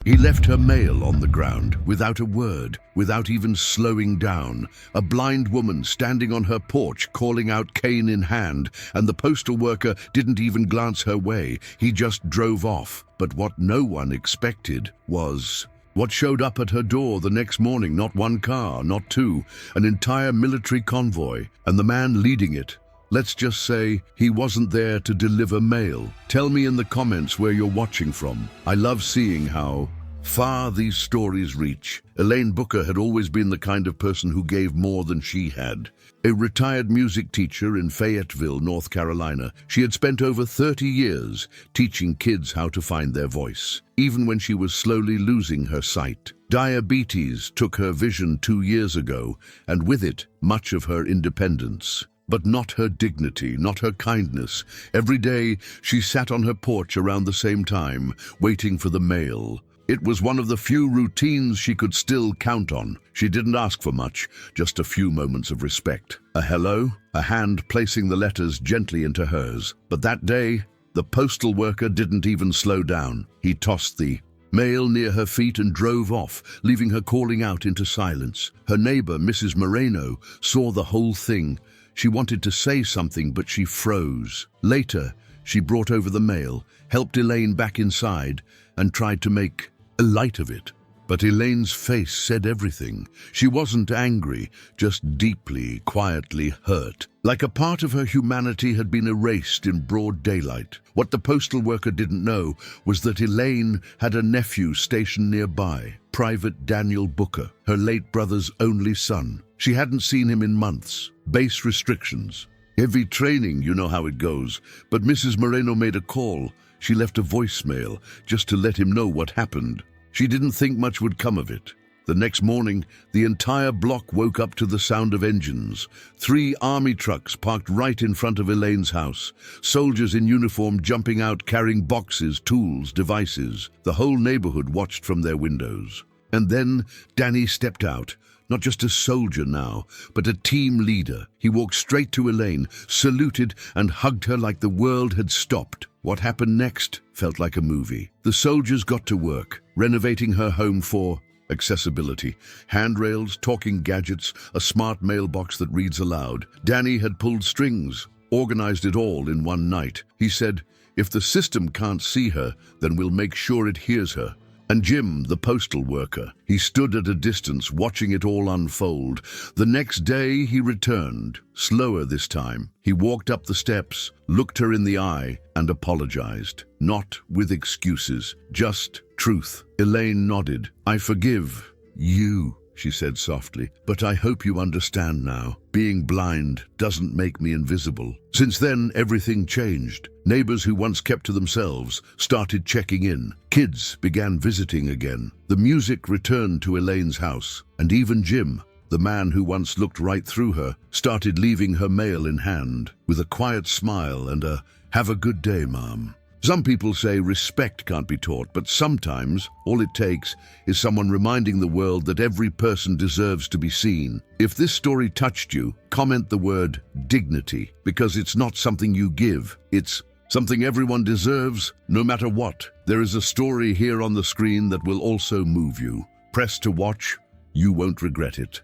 He left her mail on the ground, without a word, without even slowing down. A blind woman standing on her porch, calling out cane in hand, and the postal worker didn't even glance her way. He just drove off. But what no one expected was what showed up at her door the next morning. Not one car, not two, an entire military convoy, and the man leading it. Let's just say he wasn't there to deliver mail. Tell me in the comments where you're watching from. I love seeing how far these stories reach. Elaine Booker had always been the kind of person who gave more than she had. A retired music teacher in Fayetteville, North Carolina, she had spent over 30 years teaching kids how to find their voice, even when she was slowly losing her sight. Diabetes took her vision 2 years ago, and with it, much of her independence. But not her dignity, not her kindness. Every day, she sat on her porch around the same time, waiting for the mail. It was one of the few routines she could still count on. She didn't ask for much, just a few moments of respect. A hello, a hand placing the letters gently into hers. But that day, the postal worker didn't even slow down. He tossed the mail near her feet and drove off, leaving her calling out into silence. Her neighbor, Mrs. Moreno, saw the whole thing. She wanted to say something, but she froze. Later, she brought over the mail, helped Elaine back inside, and tried to make a light of it. But Elaine's face said everything. She wasn't angry, just deeply, quietly hurt. Like a part of her humanity had been erased in broad daylight. What the postal worker didn't know was that Elaine had a nephew stationed nearby, Private Daniel Booker, her late brother's only son. She hadn't seen him in months. Base restrictions. Heavy training, you know how it goes. But Mrs. Moreno made a call. She left a voicemail just to let him know what happened. She didn't think much would come of it. The next morning, the entire block woke up to the sound of engines. 3 army trucks parked right in front of Elaine's house. Soldiers in uniform jumping out carrying boxes, tools, devices. The whole neighborhood watched from their windows. And then Danny stepped out. Not just a soldier now, but a team leader. He walked straight to Elaine, saluted, and hugged her like the world had stopped. What happened next felt like a movie. The soldiers got to work, renovating her home for accessibility. Handrails, talking gadgets, a smart mailbox that reads aloud. Danny had pulled strings, organized it all in one night. He said, "If the system can't see her, then we'll make sure it hears her." And Jim, the postal worker, he stood at a distance watching it all unfold. The next day he returned, slower this time. He walked up the steps, looked her in the eye, and apologized. Not with excuses, just truth. Elaine nodded. "I forgive you," she said softly, "but I hope you understand now. Being blind doesn't make me invisible." Since then, everything changed. Neighbors who once kept to themselves started checking in. Kids began visiting again. The music returned to Elaine's house. And even Jim, the man who once looked right through her, started leaving her mail in hand, with a quiet smile and a "Have a good day, Mom." Some people say respect can't be taught, but sometimes all it takes is someone reminding the world that every person deserves to be seen. If this story touched you, comment the word dignity, because it's not something you give, it's something everyone deserves, no matter what. There is a story here on the screen that will also move you. Press to watch, you won't regret it.